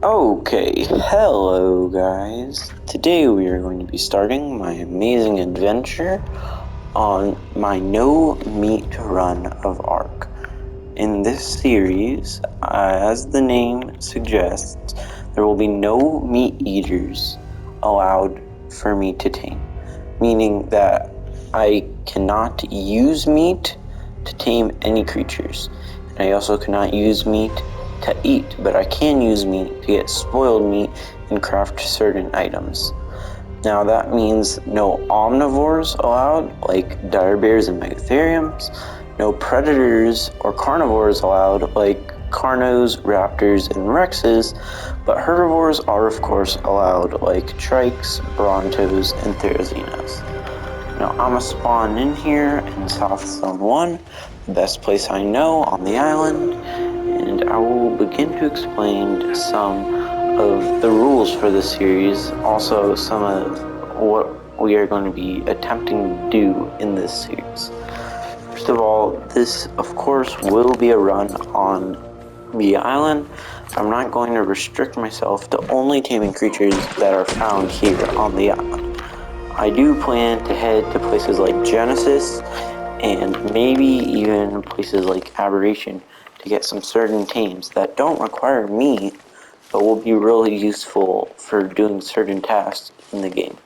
Okay, hello guys. Today we are going to be starting my amazing adventure on my no meat run of Ark. In this series, as the name suggests, there will be no meat eaters allowed for me to tame, meaning that I cannot use meat to tame any creatures, and I also cannot use meat to eat, but I can use meat to get spoiled meat and craft certain items. Now that means no omnivores allowed, like dire bears and megatheriums, no predators or carnivores allowed, like carnos, raptors, and rexes, but herbivores are of course allowed, like trikes, brontos, and therazinos. Now I'ma spawn in here in South Zone 1, the best place I know on the island, and I will begin to explain some of the rules for this series, also some of what we are going to be attempting to do in this series. First of all, this of course will be a run on the island. I'm not going to restrict myself to only taming creatures that are found here on the island. I do plan to head to places like Genesis and maybe even places like Aberration to get some certain tames that don't require meat but will be really useful for doing certain tasks in the game.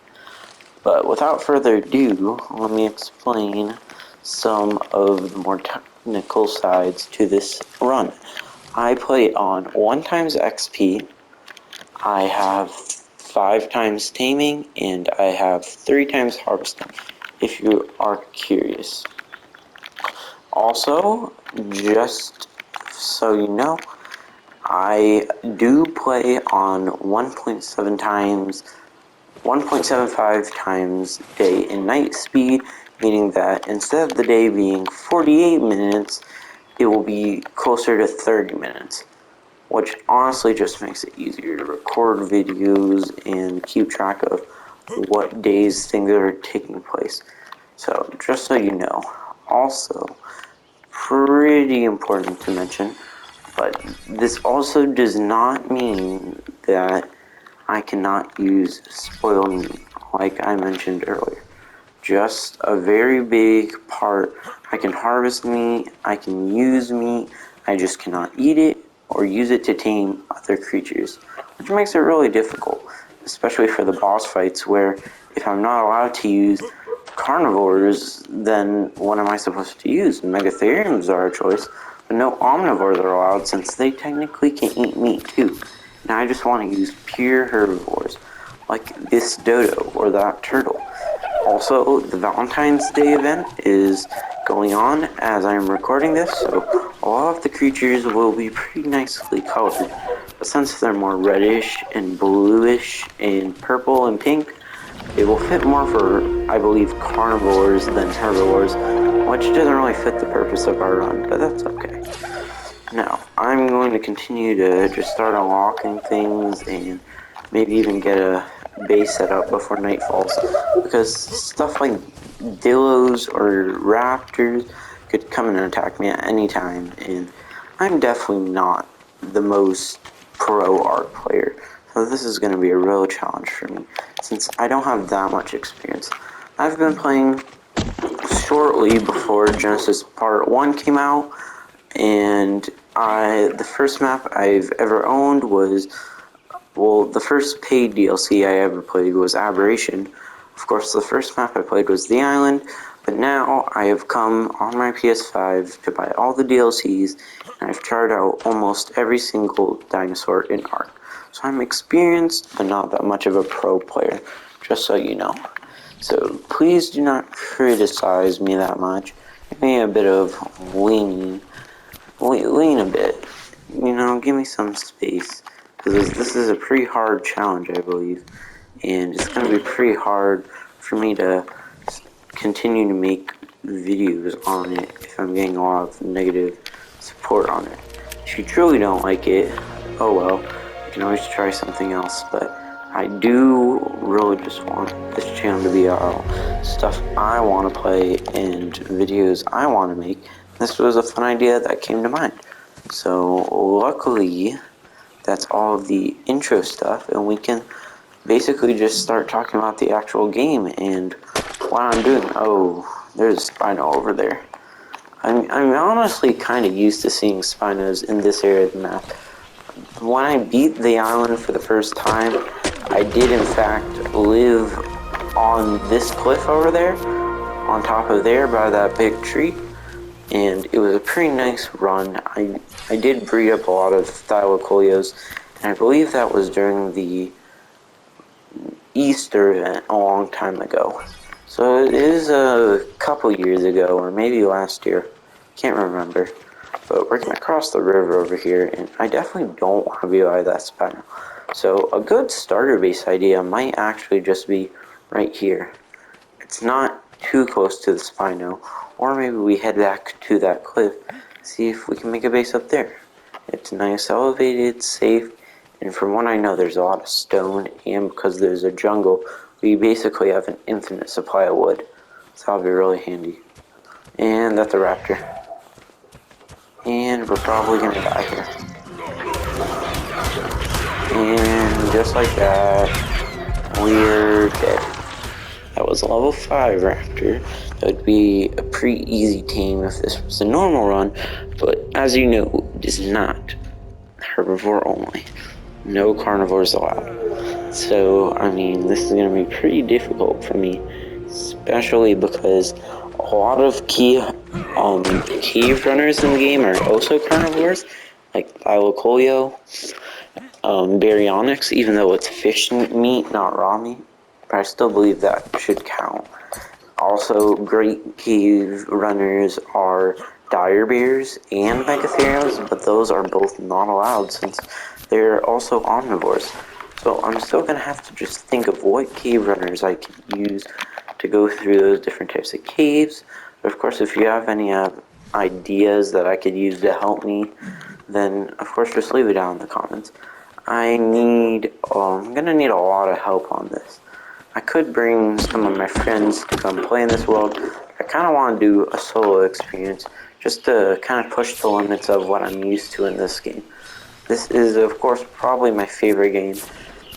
But without further ado, let me explain some of the more technical sides to this run. I play on 1 times XP, I have 5 times taming, and I have 3 times harvesting, if you are curious. Also, just so you know, I do play on 1.75 times day and night speed, meaning that instead of the day being 48 minutes, it will be closer to 30 minutes, which honestly just makes it easier to record videos and keep track of what days things are taking place. So, just so you know. Also, pretty important to mention, but this also does not mean that I cannot use spoiled meat, like I mentioned earlier. Just a very big part. I can harvest meat, I can use meat, I just cannot eat it or use it to tame other creatures, which makes it really difficult, especially for the boss fights where if I'm not allowed to use carnivores, then what am I supposed to use? Megatheriums are a choice, but no omnivores are allowed since they technically can eat meat too. And I just want to use pure herbivores, like this dodo or that turtle. Also, the Valentine's Day event is going on as I'm recording this, so a lot of the creatures will be pretty nicely colored. But since they're more reddish and bluish and purple and pink, they will fit more for, I believe, carnivores than herbivores, which doesn't really fit the purpose of our run, but that's okay. Now, I'm going to continue to just start unlocking things and maybe even get a base set up before night falls, because stuff like dillos or raptors could come and attack me at any time, and I'm definitely not the most pro Ark player, so this is going to be a real challenge for me, since I don't have that much experience. I've been playing shortly before Genesis Part 1 came out, and the first map I've ever owned was, well, the first paid DLC I ever played was Aberration. Of course, the first map I played was The Island, but now I have come on my PS5 to buy all the DLCs, and I've tried out almost every single dinosaur in Ark. So I'm experienced, but not that much of a pro player, just so you know. So please do not criticize me that much. Give me a bit of lean a bit. You know, give me some space. Because this is a pretty hard challenge, I believe. And it's going to be pretty hard for me to continue to make videos on it if I'm getting a lot of negative support on it. If you truly don't like it, oh well, you can always try something else, but I do really just want this channel to be about stuff I want to play and videos I want to make. This was a fun idea that came to mind. So luckily, that's all of the intro stuff, and we can basically just start talking about the actual game and what I'm doing. Oh, there's a Spino over there. I'm honestly kind of used to seeing Spinos in this area of the map. When I beat the island for the first time, I did in fact live on this cliff over there, on top of there by that big tree, and it was a pretty nice run. I did breed up a lot of Thylacoleos, and I believe that was during the Easter event a long time ago. So it is a couple years ago, or maybe last year. Can't remember. But we're gonna cross the river over here, and I definitely don't want to be by that spot. So a good starter base idea might actually just be right here. It's not too close to the Spino, or maybe we head back to that cliff, see if we can make a base up there. It's nice, elevated, safe, and from what I know there's a lot of stone, and because there's a jungle, we basically have an infinite supply of wood. So that'll be really handy. And that's a raptor. And we're probably gonna die here. And just like that, we're dead. That was a level 5 raptor. That would be a pretty easy tame if this was a normal run, but as you know, it is not. Herbivore only. No carnivores allowed. So, I mean, this is going to be pretty difficult for me, especially because a lot of key cave runners in the game are also carnivores, like Thylacoleo, Baryonyx, even though it's fish meat, not raw meat. But I still believe that should count. Also, great cave runners are dire bears and megatheriums, but those are both not allowed since they're also omnivores. So I'm still going to have to just think of what cave runners I could use to go through those different types of caves. But of course, if you have any ideas that I could use to help me, then of course just leave it down in the comments. I'm going to need a lot of help on this. I could bring some of my friends to come play in this world. I kind of want to do a solo experience just to kind of push the limits of what I'm used to in this game. This is, of course, probably my favorite game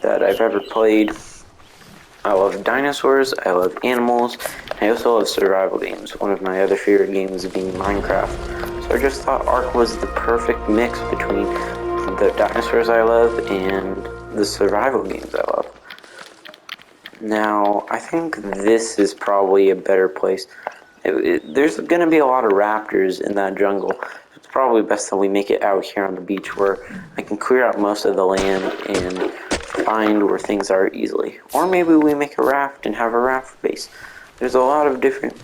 that I've ever played. I love dinosaurs, I love animals, and I also love survival games. One of my other favorite games being Minecraft. So I just thought Ark was the perfect mix between the dinosaurs I love and the survival games I love. Now, I think this is probably a better place. There's going to be a lot of raptors in that jungle. It's probably best that we make it out here on the beach where I can clear out most of the land and find where things are easily. Or maybe we make a raft and have a raft base. There's a lot of different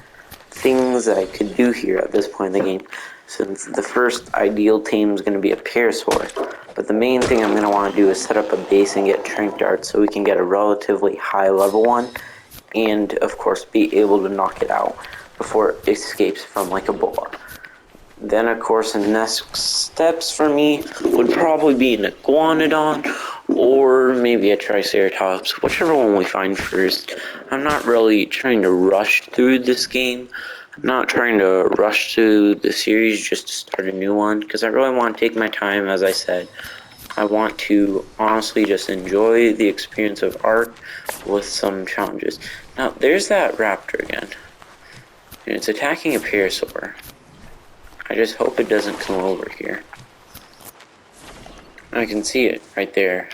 things that I could do here at this point in the game, since the first ideal tame is going to be a parasaur. But the main thing I'm going to want to do is set up a base and get trank darts so we can get a relatively high level one, and of course be able to knock it out before it escapes from like a boa. Then of course the next steps for me would probably be an iguanodon or maybe a triceratops, whichever one we find first. I'm not really trying to rush through this game. I'm not trying to rush through the series just to start a new one, because I really want to take my time, as I said. I want to honestly just enjoy the experience of Ark with some challenges. Now, there's that raptor again. And it's attacking a parasaur. I just hope it doesn't come over here. I can see it right there.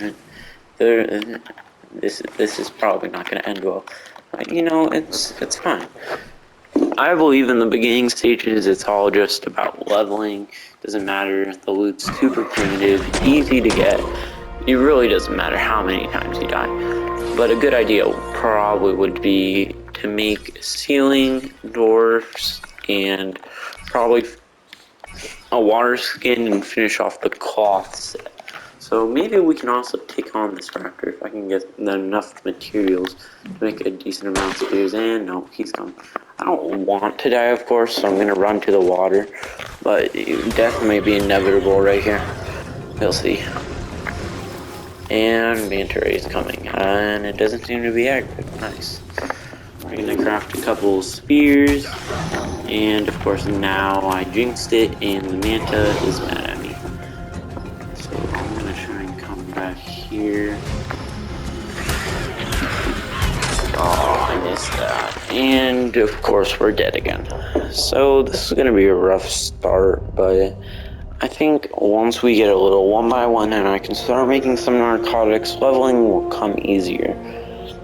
This is probably not going to end well. But, you know, it's fine. I believe in the beginning stages, it's all just about leveling. Doesn't matter. The loot's super primitive, easy to get. It really doesn't matter how many times you die. But a good idea probably would be to make ceiling, dwarfs, and probably a water skin and finish off the cloth set. So maybe we can also take on this raptor if I can get enough materials to make a decent amount of spears. And no, he's gone. I don't want to die, of course, so I'm going to run to the water. But death may be inevitable right here. We'll see. And Manta Ray is coming. And it doesn't seem to be active. Nice. We're going to craft a couple spears. And of course now I jinxed it and the Manta is mad at me. So I'm going to try and come here. Oh, I missed that. And of course we're dead again. So this is gonna be a rough start, but I think once we get a little one by one and I can start making some narcotics, leveling will come easier.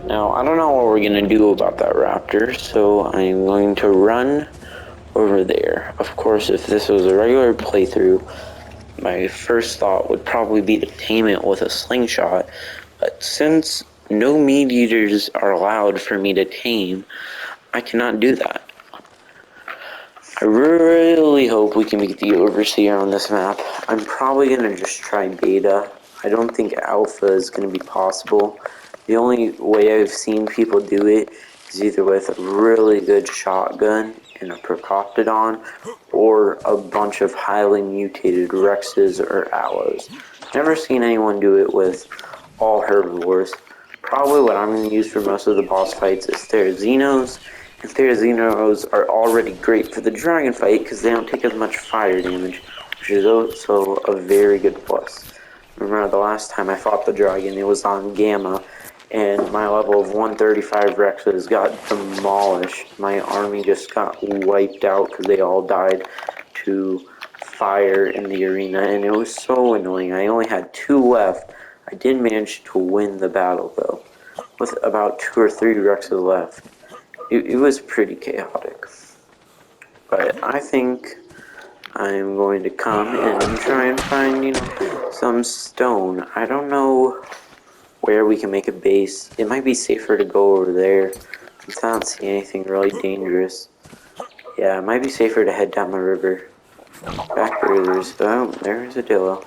Now, I don't know what we're gonna do about that raptor, so I'm going to run over there. Of course, if this was a regular playthrough, my first thought would probably be to tame it with a slingshot, but since no meat eaters are allowed for me to tame, I cannot do that. I really hope we can beat the Overseer on this map. I'm probably going to just try beta. I don't think alpha is going to be possible. The only way I've seen people do it is either with a really good shotgun and a Procoptodon, or a bunch of highly mutated Rexes or Aloes. Never seen anyone do it with all herbivores. Probably what I'm going to use for most of the boss fights is Therazinos. And Therazinos are already great for the dragon fight because they don't take as much fire damage, which is also a very good plus. Remember the last time I fought the dragon, it was on Gamma, and my level of 135 Rexes got demolished. My army just got wiped out because they all died to fire in the arena, and it was so annoying. I only had 2 left. I did manage to win the battle, though, with about 2 or 3 Rexes left. It was pretty chaotic. But I think I'm going to come and try and find, some stone. I don't know where we can make a base. It might be safer to go over there since I don't see anything really dangerous. Yeah, it might be safer to head down the river. Back where there's a Dillo.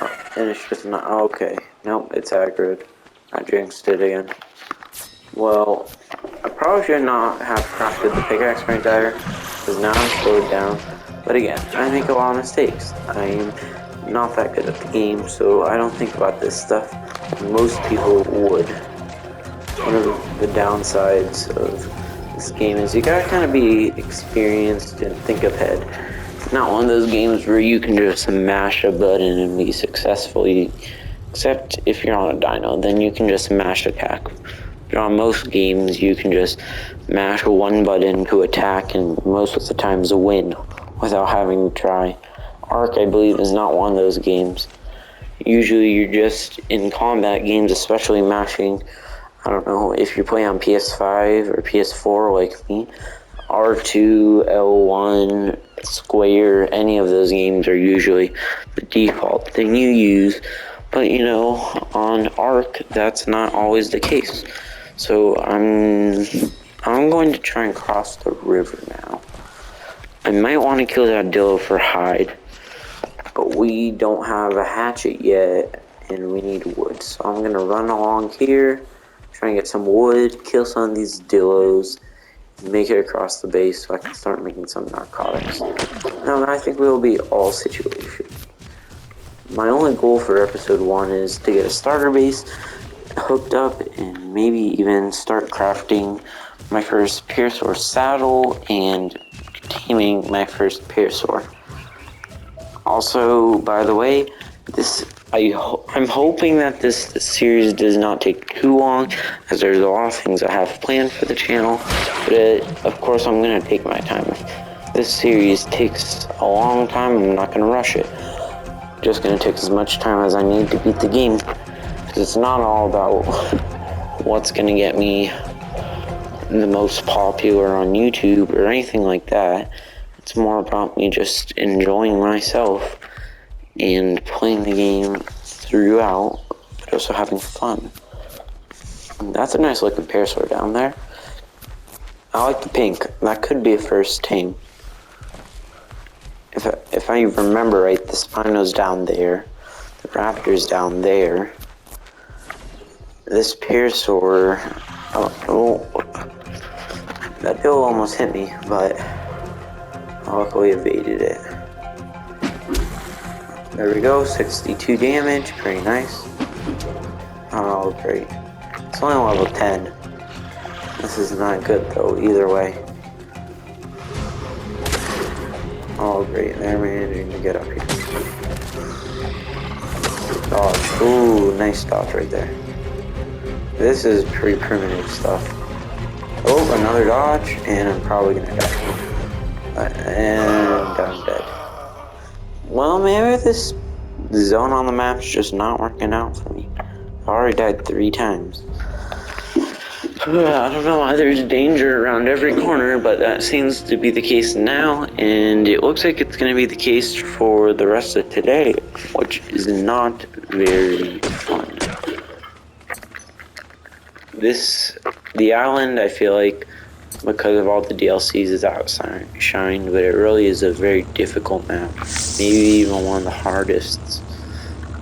Oh, and it's just not, okay. Nope, it's aggroed. I jinxed it again. Well, I probably should not have crafted the pickaxe right there, because now I'm slowed down. But again, I make a lot of mistakes. I'm not that good at the game, so I don't think about this stuff. Most people would. One of the downsides of this game is you gotta kind of be experienced and think ahead. It's not one of those games where you can just mash a button and be successful. Except if you're on a dino, then you can just mash attack. On most games, you can just mash one button to attack, and most of the times win without having to try. Ark, I believe, is not one of those games. Usually, you're just in combat games, especially mashing. I don't know if you play on PS5 or PS4 like me. R2, L1, Square, any of those games are usually the default thing you use. But on Ark, that's not always the case. So I'm going to try and cross the river now. I might want to kill that Dillo for hide, but we don't have a hatchet yet, and we need wood. So I'm gonna run along here, try and get some wood, kill some of these Dillos, and make it across the base so I can start making some narcotics. Now I think we'll be all situated. My only goal for episode 1 is to get a starter base hooked up and maybe even start crafting my first Pierceor saddle and taming my first Pierceor. Also, by the way, I'm hoping that this series does not take too long, as there's a lot of things I have planned for the channel, but of course I'm going to take my time. If this series takes a long time, I'm not going to rush it. Just going to take as much time as I need to beat the game. It's not all about what's going to get me the most popular on YouTube or anything like that. It's more about me just enjoying myself and playing the game throughout, but also having fun. And that's a nice looking Pierceor down there. I like the pink. That could be a first tame. If I remember right, the Spino's down there. The Raptor's down there. This Pierceor, that Dillo almost hit me, but I luckily evaded it. There we go, 62 damage, pretty nice. Oh, great. It's only level 10. This is not good though, either way. Oh, great, they're managing to get up here. Dodge. Ooh, nice dodge right there. This is pretty primitive stuff. Oh, another dodge, and I'm probably gonna die. And I'm dead. Well, maybe this zone on the map's just not working out for me. I've already died 3 times. I don't know why there's danger around every corner, but that seems to be the case now, and it looks like it's going to be the case for the rest of today, which is not very fun. The island, I feel like, because of all the DLCs, is outshined, but it really is a very difficult map, maybe even one of the hardest.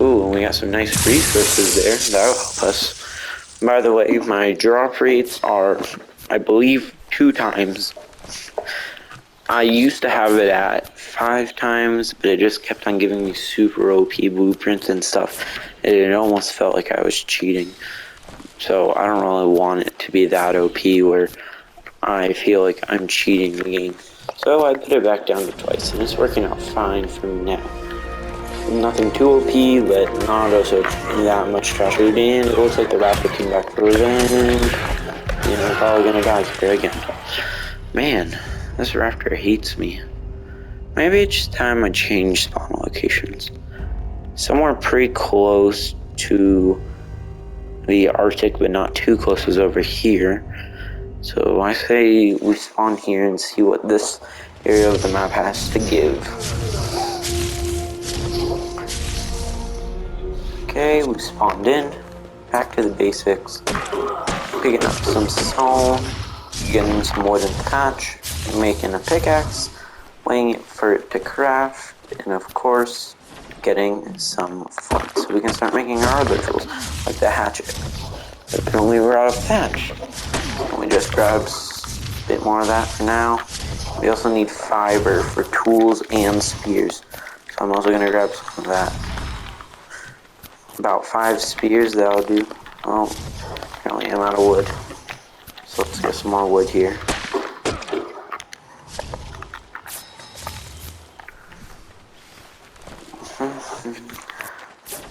Ooh, and we got some nice resources there, that'll help us. By the way, my drop rates are, I believe, 2 times. I used to have it at 5 times, but it just kept on giving me super OP blueprints and stuff, and it almost felt like I was cheating. So I don't really want it to be that OP where I feel like I'm cheating the game. So I put it back down to twice, and it's working out fine for me now. Nothing too OP, but not also that much trash food, and it looks like the raptor came back for revenge. You know, probably gonna die here again. Man, this raptor hates me. Maybe it's just time I change spawn locations. Somewhere pretty close to the Arctic, but not too close, is over here. So I say we spawn here and see what this area of the map has to give. Okay, we spawned in. Back to the basics. Picking up some stone, getting some wood and thatch, making a pickaxe, waiting for it to craft, and of course, getting some flint. So we can start making our other tools, like the hatchet. But apparently we're out of thatch. And we just grab a bit more of that for now. We also need fiber for tools and spears. So I'm also going to grab some of that. About 5 spears, that'll do. Oh, apparently I'm out of wood. So let's get some more wood here.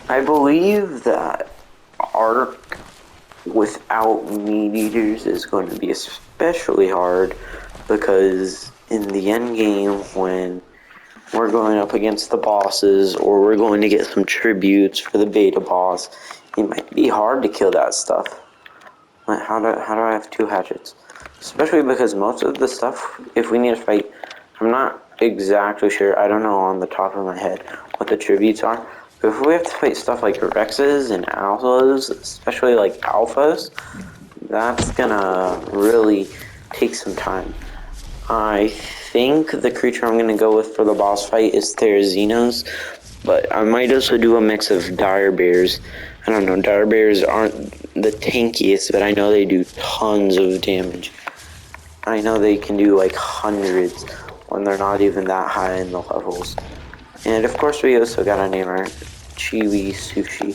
I believe that Ark without meat eaters is going to be especially hard, because in the end game, when we're going up against the bosses, or we're going to get some tributes for the beta boss, it might be hard to kill that stuff. How do I have 2 hatchets? Especially because most of the stuff, if we need to fight, I'm not exactly sure, I don't know on the top of my head what the tributes are, but if we have to fight stuff like Rexes and Alphas, especially like Alphas, that's gonna really take some time. I think the creature I'm gonna go with for the boss fight is Therazinos, but I might also do a mix of dire bears. I don't know, dire bears aren't the tankiest, but I know they do tons of damage. I know they can do like hundreds when they're not even that high in the levels. And of course we also gotta name our Chibi Sushi.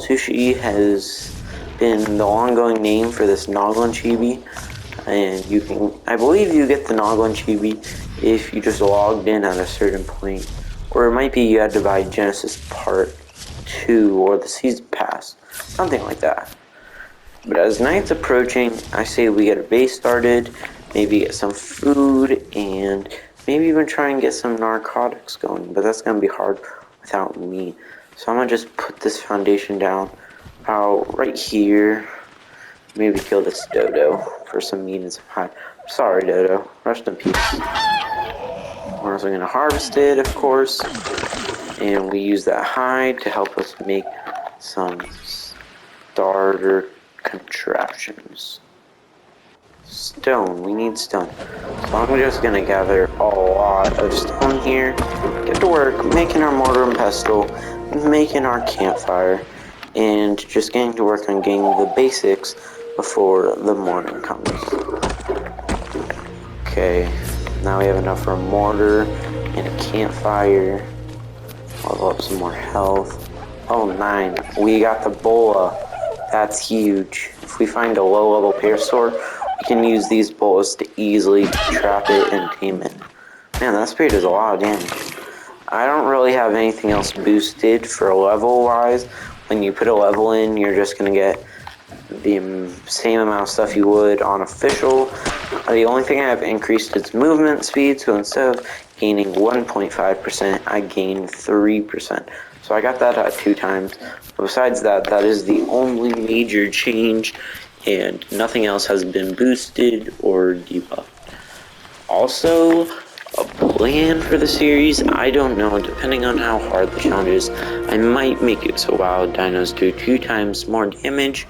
Sushi has been the ongoing name for this Noglin Chibi, and you can, I believe you get the Noglin Chibi if you just logged in at a certain point, or it might be you had to buy Genesis Part 2 or the Season Pass, something like that. But as night's approaching, I say we get a base started, maybe get some food, and maybe even try and get some narcotics going, but that's gonna be hard without me. So I'm gonna just put this foundation down out right here. Maybe kill this dodo for some meat and some hide. Sorry, dodo. Rest in peace. We're also gonna harvest it, of course, and we use that hide to help us make some starter contraptions. Stone. We need stone. So I'm just gonna gather a lot of stone here, get to work making our mortar and pestle, making our campfire, and just getting to work on getting the basics before the morning comes. Okay, now we have enough for a mortar and a campfire. Level up some more health. Oh, 9. We got the boa. That's huge. If we find a low-level parasaur, we can use these boas to easily trap it and tame it. Man, that spear does a lot of damage. I don't really have anything else boosted for level wise. When you put a level in, you're just gonna get the same amount of stuff you would on official. The only thing I have increased is movement speed, so instead of gaining 1.5%, I gain 3%. So I got that at 2 times. But besides that, that is the only major change, and nothing else has been boosted or debuffed. Also, a plan for the series, I don't know, depending on how hard the challenge is, I might make it so wild dinos do 2 times more damage,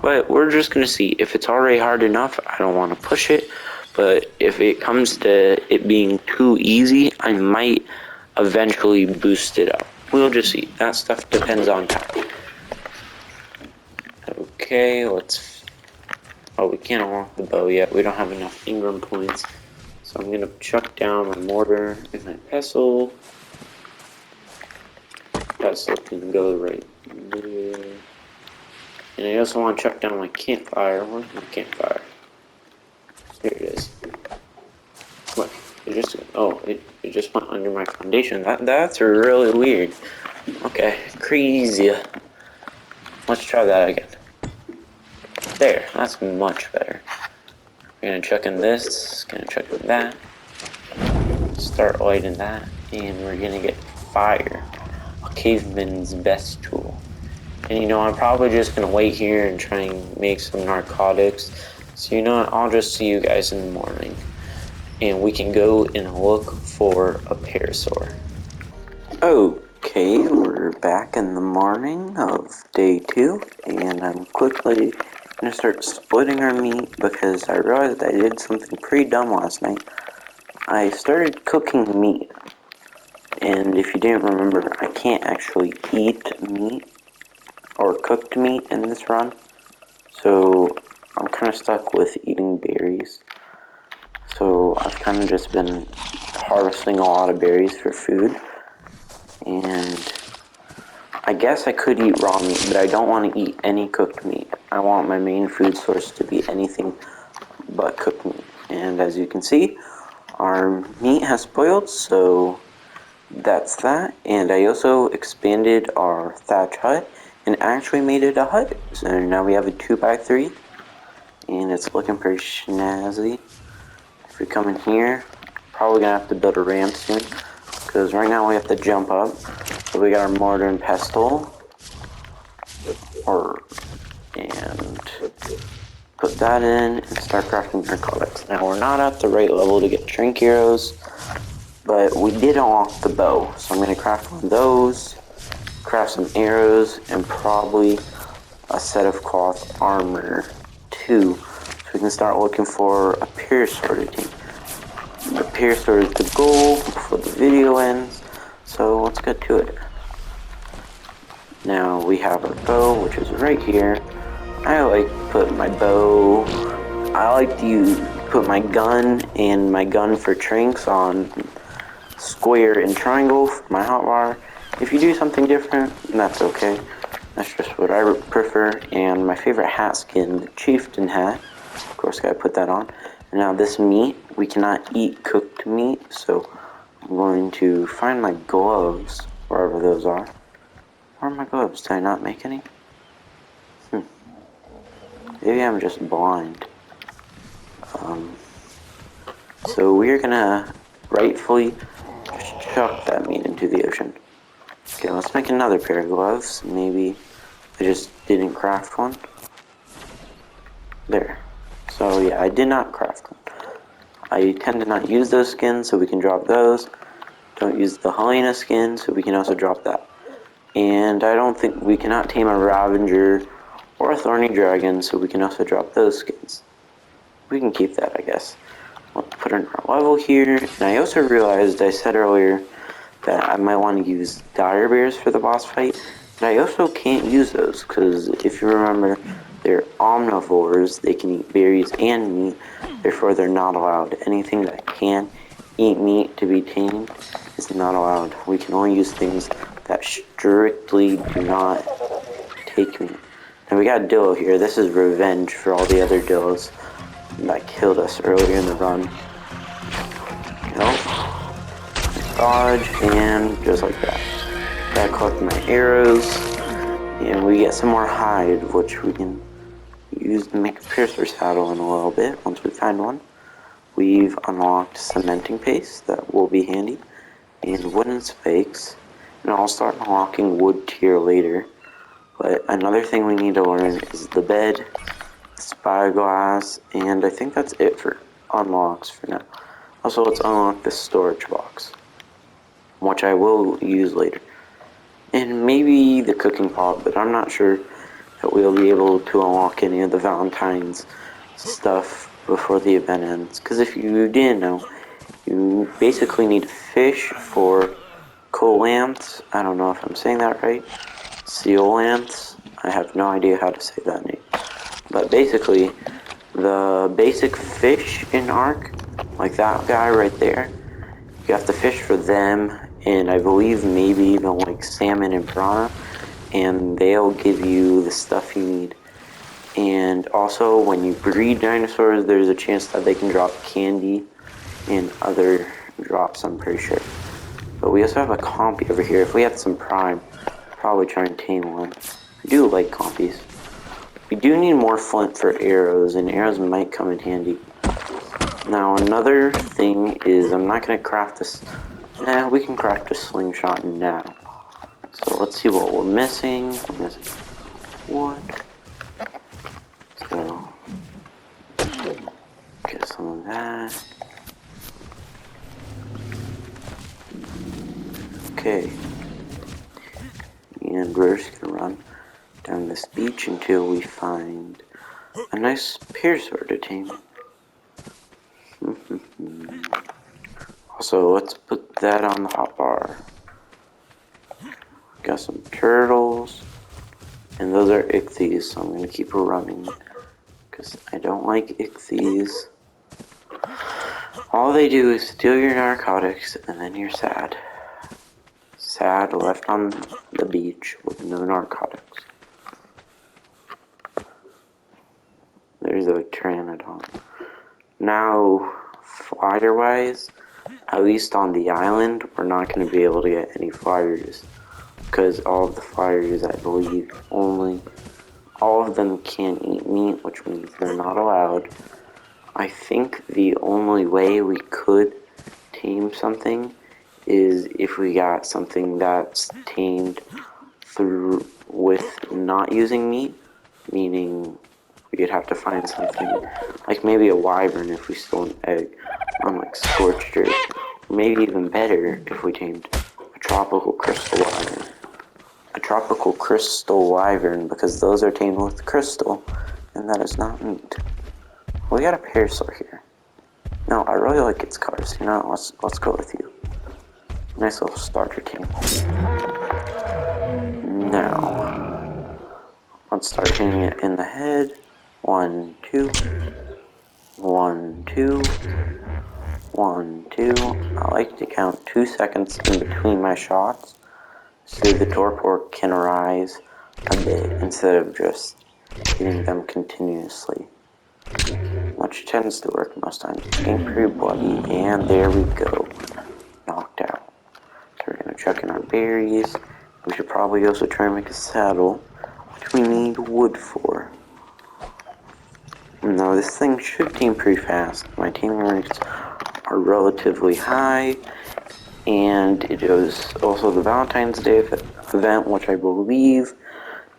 but we're just gonna see. If it's already hard enough, I don't want to push it, but if it comes to it being too easy, I might eventually boost it up. We'll just see. That stuff depends on time. Okay, let's... Oh, we can't unlock the bow yet. We don't have enough Ingram points. So I'm gonna chuck down my mortar and my pestle. Pestle can go right there. And I also want to chuck down my campfire. Where's my campfire? Here it is. What? It just went under my foundation. That's really weird. Okay, crazy. Let's try that again. There, that's much better. We're gonna chuck in this, gonna chuck in that. Start lighting that, and we're gonna get fire. A caveman's best tool. And you know, I'm probably just gonna wait here and try and make some narcotics. So you know what, I'll just see you guys in the morning. And we can go and look for a parasaur. Okay, we're back in the morning of day 2, and I'm quickly gonna start splitting our meat because I realized I did something pretty dumb last night. I started cooking meat, and if you didn't remember, I can't actually eat meat or cooked meat in this run, so I'm kind of stuck with eating berries. So I've kind of just been harvesting a lot of berries for food, and I guess I could eat raw meat, but I don't want to eat any cooked meat. I want my main food source to be anything but cooked meat, and as you can see, our meat has spoiled, so that's that. And I also expanded our thatch hut and actually made it a hut. So now we have a 2x3, and it's looking pretty snazzy. If we come in here, probably gonna have to build a ramp soon, because right now we have to jump up. So we got our mortar and pestle, and put that in and start crafting narcotics. Now we're not at the right level to get drink arrows, but we did unlock the bow, so I'm going to craft one of those, craft some arrows, and probably a set of cloth armor too, so we can start looking for a parasaur to tame. The parasaur is the goal before the video ends, so let's get to it. Now we have our bow, which is right here. I like to put my bow, I like to put my gun and my gun for trinks on square and triangle for my hotbar. If you do something different, that's okay. That's just what I prefer. And my favorite hat skin, the chieftain hat. Of course, gotta put that on. And now this meat, we cannot eat cooked meat, so I'm going to find my gloves, wherever those are. Where are my gloves? Did I not make any? Maybe I'm just blind. So we're gonna rightfully chuck that meat into the ocean. Okay, let's make another pair of gloves. Maybe I just didn't craft one. There. So yeah, I did not craft one. I tend to not use those skins, so we can drop those. Don't use the hyena skin, so we can also drop that. And I don't think we cannot tame a Ravager or a Thorny Dragon, so we can also drop those skins. We can keep that, I guess. We'll put in our level here. And I also realized, I said earlier, that I might want to use dire bears for the boss fight. But I also can't use those, because if you remember, they're omnivores. They can eat berries and meat. Therefore, they're not allowed. Anything that can eat meat to be tamed is not allowed. We can only use things that strictly do not take meat. And we got Dillo here. This is revenge for all the other Dillos that killed us earlier in the run. dodge, and just like that. Gotta collect my arrows, and we get some more hide, which we can use to make a piercer saddle in a little bit once we find one. We've unlocked cementing paste, that will be handy, and wooden spikes, and I'll start unlocking wood tier later. But another thing we need to learn is the bed, spyglass, and I think that's it for unlocks for now. Also, let's unlock this storage box, which I will use later. And maybe the cooking pot, but I'm not sure that we'll be able to unlock any of the Valentine's stuff before the event ends. Because if you didn't know, you basically need fish for colanthes. I don't know if I'm saying that right. Sealanthes. I have no idea how to say that name. But basically, the basic fish in Ark, like that guy right there, you have to fish for them, and I believe maybe even like salmon and piranha, and they'll give you the stuff you need. And also, when you breed dinosaurs, there's a chance that they can drop candy and other drops, I'm pretty sure. But we also have a compy over here. If we had some prime, probably try and tame one. I do like compies. We do need more flint for arrows, and arrows might come in handy. Now, another thing is, I'm not going to craft this. We can craft a slingshot now. So let's see what we're missing. We're missing wood. So, get some of that. Okay. And we're just going to run down this beach until we find a nice piercer to tame. Also, let's put that on the hotbar. Got some turtles, and those are ichthyes, so I'm going to keep running, because I don't like ichthyes. All they do is steal your narcotics, and then you're sad. Sad, left on the beach with no narcotics. There's a pteranodon. Now, flyer-wise, at least on the island, we're not going to be able to get any flyers. Because all of the flyers, I believe, all of them can't eat meat, which means they're not allowed. I think the only way we could tame something is if we got something that's tamed through with not using meat, meaning we'd have to find something like maybe a wyvern if we stole an egg on like scorched earth. Maybe even better if we tamed a tropical crystal wyvern. A tropical crystal wyvern, because those are tamed with crystal, and that is not meat. We got a parasaur here. No, I really like its colors. You know, let's go with you. Nice little starter team. Now, let's start hitting it in the head. 1, 2. 1, 2. 1, 2. I like to count 2 seconds in between my shots, so the torpor can rise a bit instead of just hitting them continuously, which tends to work most times. Getting pretty bloody, and there we go, knocked out. So we're gonna chuck in our berries. We should probably also try and make a saddle, which we need wood for. Now this thing should tame pretty fast. My taming rates are relatively high, and it is also the Valentine's Day event, which I believe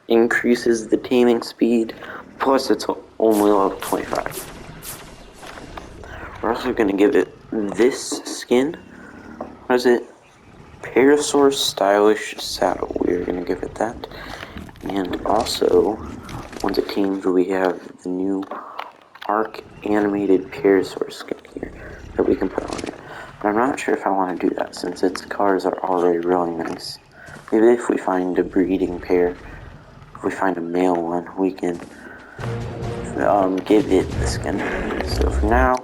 increases the taming speed, plus it's only level 25. We're also going to give it this skin. What is it? Parasaur Stylish Saddle. We are going to give it that. And also, once it tames, we have the new Arc Animated Parasaur skin here that we can put on it. But I'm not sure if I want to do that since its colors are already really nice. Maybe if we find a breeding pair, if we find a male one, we can give it the skin. So for now,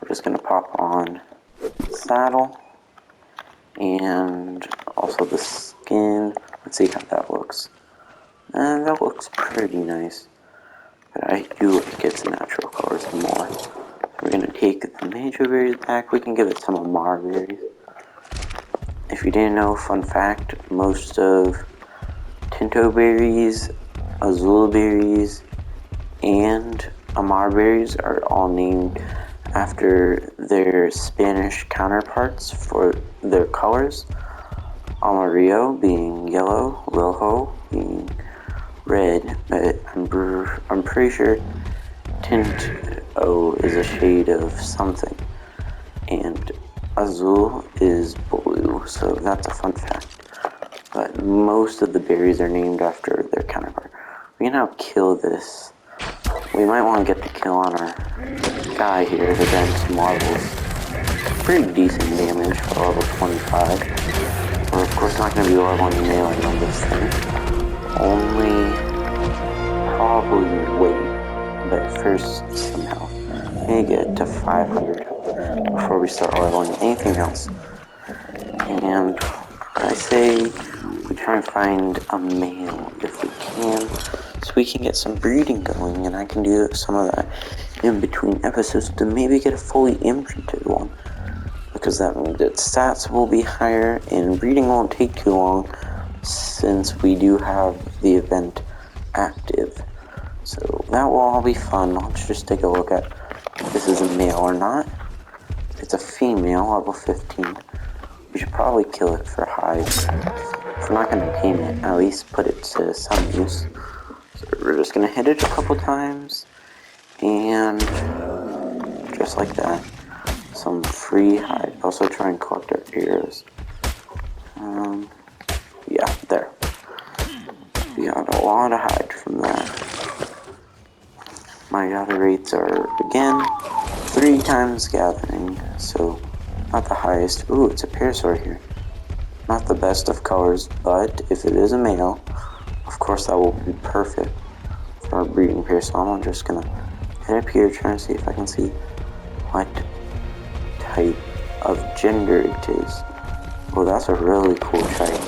we're just going to pop on the saddle and also the skin. Let's see how that looks. And that looks pretty nice. But I do like its natural colors more. So we're going to take the Major berries back. We can give it some Amar berries. if you didn't know, fun fact, most of tinto berries, azul berries, and amar berries are all named after their Spanish counterparts for their colors. Amarillo being yellow, rojo being red, but I'm pretty sure tinto is a shade of something, and azul is blue, so that's a fun fact. But most of the berries are named after their counterpart. We can now kill this. We might want to get the kill on our guy here to then some marbles. Pretty decent damage for level 25. We're of course not going to be leveling mailing on this thing. Only probably wait, but first some health. Maybe get to 500 before we start leveling anything else. And I say we try and find a male if we can, so we can get some breeding going, and I can do some of that in between episodes to maybe get a fully imprinted one, because that means its stats will be higher and breeding won't take too long since we do have the event active. So that will all be fun. Let's just take a look at if this is a male or not. It's a female, level 15. We should probably kill it for hides. If we're not going to tame it, at least put it to some use. So we're just going to hit it a couple times, and just like that, some free hide. Also try and collect our arrows. Yeah, there. We got a lot of hide from that. My gather rates are, again, 3 times gathering, so not the highest. Ooh, it's a parasaur here. Not the best of colors, but if it is a male, of course that will be perfect for a breeding pair. So I'm just gonna head up here, trying to see if I can see what type of gender it is. Oh, that's a really cool trait.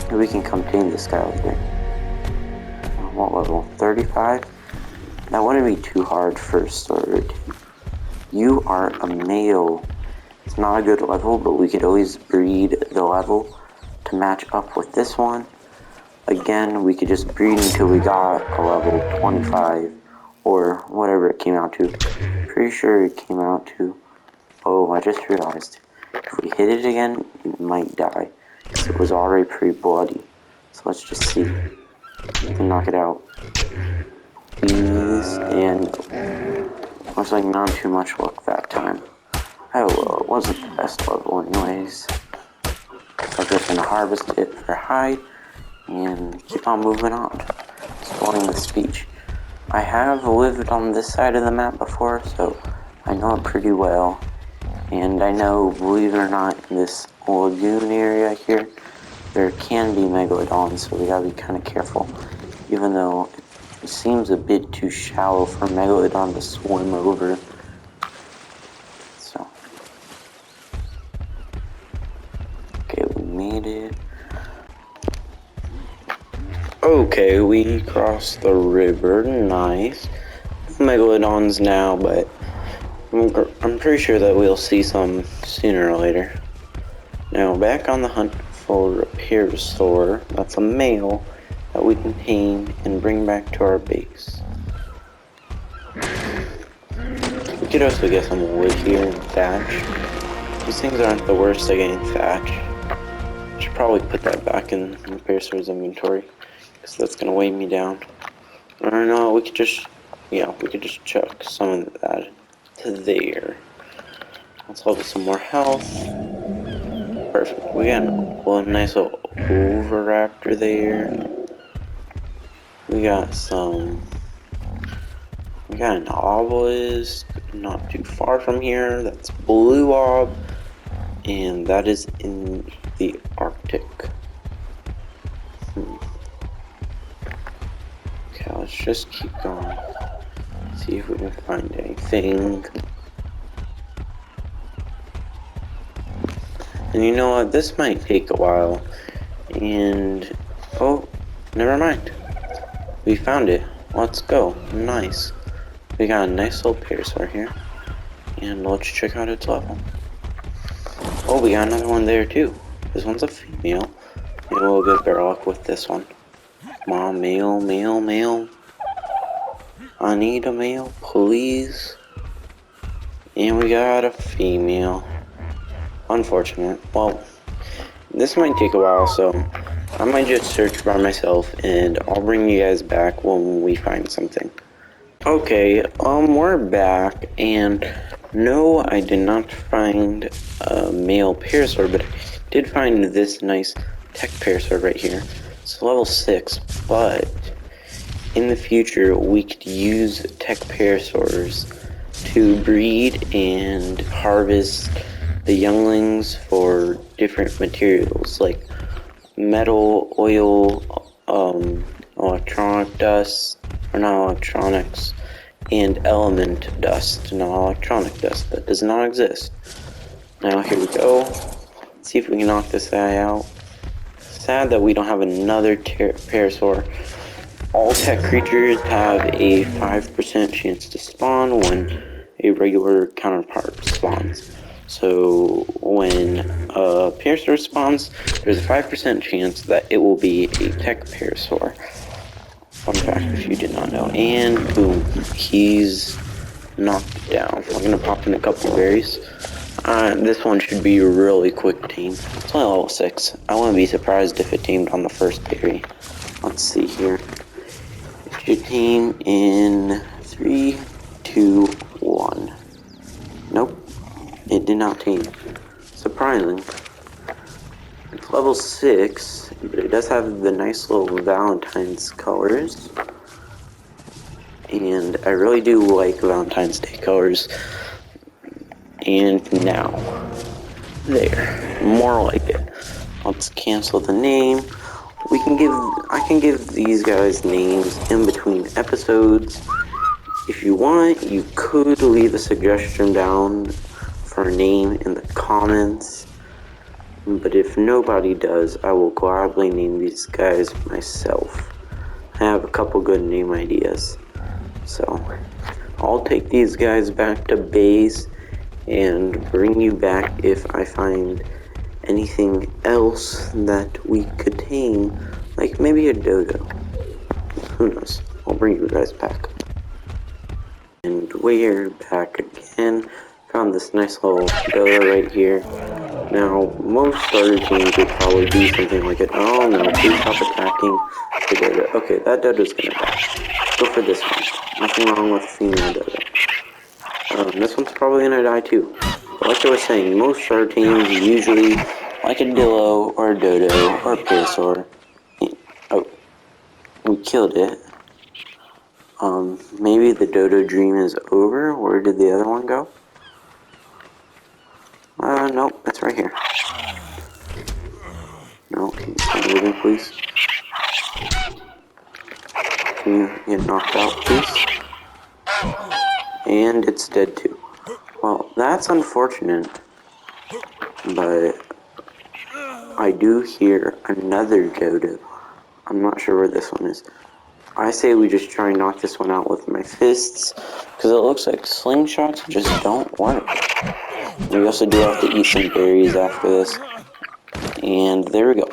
Maybe we can come tame this guy later. What level? 35? That wouldn't be too hard for a starter. You are a male. It's not a good level, but we could always breed the level to match up with this one. Again, we could just breed until we got a level 25 or whatever it came out to. Pretty sure it came out to... Oh, I just realized. If we hit it again, it might die. Because it was already pretty bloody. So let's just see. We can knock it out. Please, and looks like not too much luck that time. Oh well, it wasn't the best level anyways. So I'm just gonna harvest it for hide and keep on moving on. Exploring the speech. I have lived on this side of the map before, so I know it pretty well. And I know, believe it or not, in this lagoon area here, there can be megalodons, so we gotta be kind of careful. Even though it seems a bit too shallow for a megalodon to swim over. So. Okay, we made it. Okay, we crossed the river. Nice. Megalodons now, but I'm pretty sure that we'll see some sooner or later. Now, back on the hunt for a parasaur. That's a male that we can tame and bring back to our base. We could also get some wood here and thatch. These things aren't the worst at getting thatch. I should probably put that back in the parasaur's inventory, because that's gonna weigh me down. Or no, we could just, yeah, we could just chuck some of that to there. Let's hold some more health. Perfect. We got a nice little Oviraptor there. We got an obelisk not too far from here. That's blue ob, and that is in the Arctic. Okay, let's just keep going. See if we can find anything. And you know what? This might take a while. And oh, never mind. We found it. Let's go. Nice. We got a nice little parasaur here. And let's check out its level. Oh, we got another one there too. This one's a female. Maybe we'll get better luck with this one. Come on, male, male, male. I need a male, please. And we got a female. Unfortunate. Well, this might take a while, so I might just search by myself, and I'll bring you guys back when we find something. Okay, we're back, and no, I did not find a male parasaur, but I did find this nice tech parasaur right here. It's level 6, but in the future, we could use tech parasaurs to breed and harvest the younglings for different materials, like metal, oil, electronic dust, or not electronics, and element dust, not electronic dust. That does not exist. Now here we go. Let's see if we can knock this guy out. Sad that we don't have another parasaur. All tech creatures have a 5% chance to spawn when a regular counterpart spawns. So when a parasaur spawns, there's a 5% chance that it will be a tech parasaur. Fun fact if you did not know. And boom, he's knocked down. We're gonna pop in a couple berries. This one should be really quick tame. It's only level 6. I wouldn't be surprised if it tamed on the first berry. Let's see here. It should tame in 3, 2, 1. Nope, it did not tame. Surprising. It's level 6, but it does have the nice little Valentine's colors. And I really do like Valentine's Day colors. And now, there, more like it. Let's cancel the name. I can give these guys names in between episodes. If you want, you could leave a suggestion down for a name in the comments. But if nobody does, I will gladly name these guys myself. I have a couple good name ideas. So, I'll take these guys back to base and bring you back if I find anything else that we could tame, like maybe a dodo. Who knows? I'll bring you guys back. And we're back again. Found this nice little dodo right here. Now, most starter teams would probably do something like it. Oh no, please stop attacking the dodo. Okay, that dodo's gonna die. Go for this one. Nothing wrong with female dodo. This one's probably gonna die too. But like I was saying, most starter teams usually like a dillo or a dodo or a parasaur. Oh, we killed it. Maybe the dodo dream is over. Where did the other one go? Nope, it's right here. No, can you stop moving, please? Can you get knocked out, please? And it's dead too. Well, that's unfortunate. But I do hear another dodo. I'm not sure where this one is. I say we just try and knock this one out with my fists, because it looks like slingshots just don't work. We also do have to eat some berries after this. And there we go.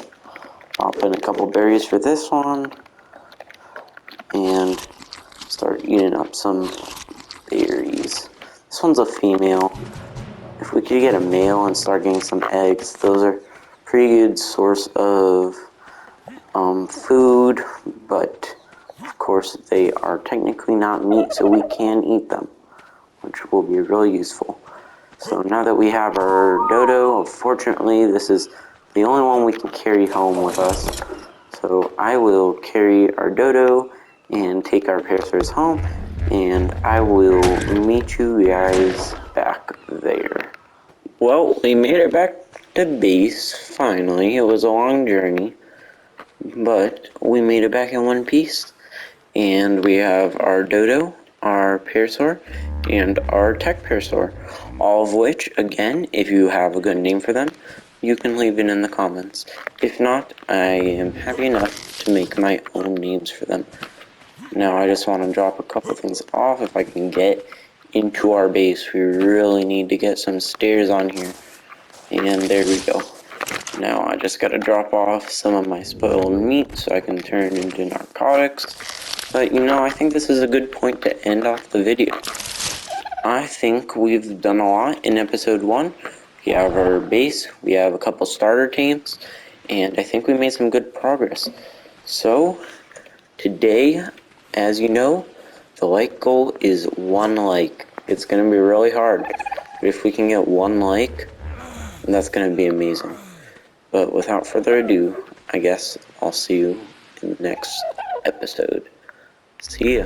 Pop in a couple berries for this one. And start eating up some berries. This one's a female. If we could get a male and start getting some eggs, those are pretty good source of food, but of course they are technically not meat, so we can eat them, which will be really useful. So now that we have our dodo, unfortunately this is the only one we can carry home with us. So I will carry our dodo and take our parasaurs home, and I will meet you guys back there. Well, we made it back to base, finally. It was a long journey, but we made it back in one piece. And we have our dodo, our parasaur, and our tech parasaur. All of which, again, if you have a good name for them, you can leave it in the comments. If not, I am happy enough to make my own names for them. Now I just want to drop a couple things off if I can get into our base. We really need to get some stairs on here. And there we go. Now I just gotta drop off some of my spoiled meat so I can turn into narcotics. But I think this is a good point to end off the video. I think we've done a lot in episode 1. We have our base, we have a couple starter tames, and I think we made some good progress. So, today, as you know, the like goal is 1 like. It's gonna be really hard, but if we can get 1 like, that's gonna be amazing. But without further ado, I guess I'll see you in the next episode. See ya.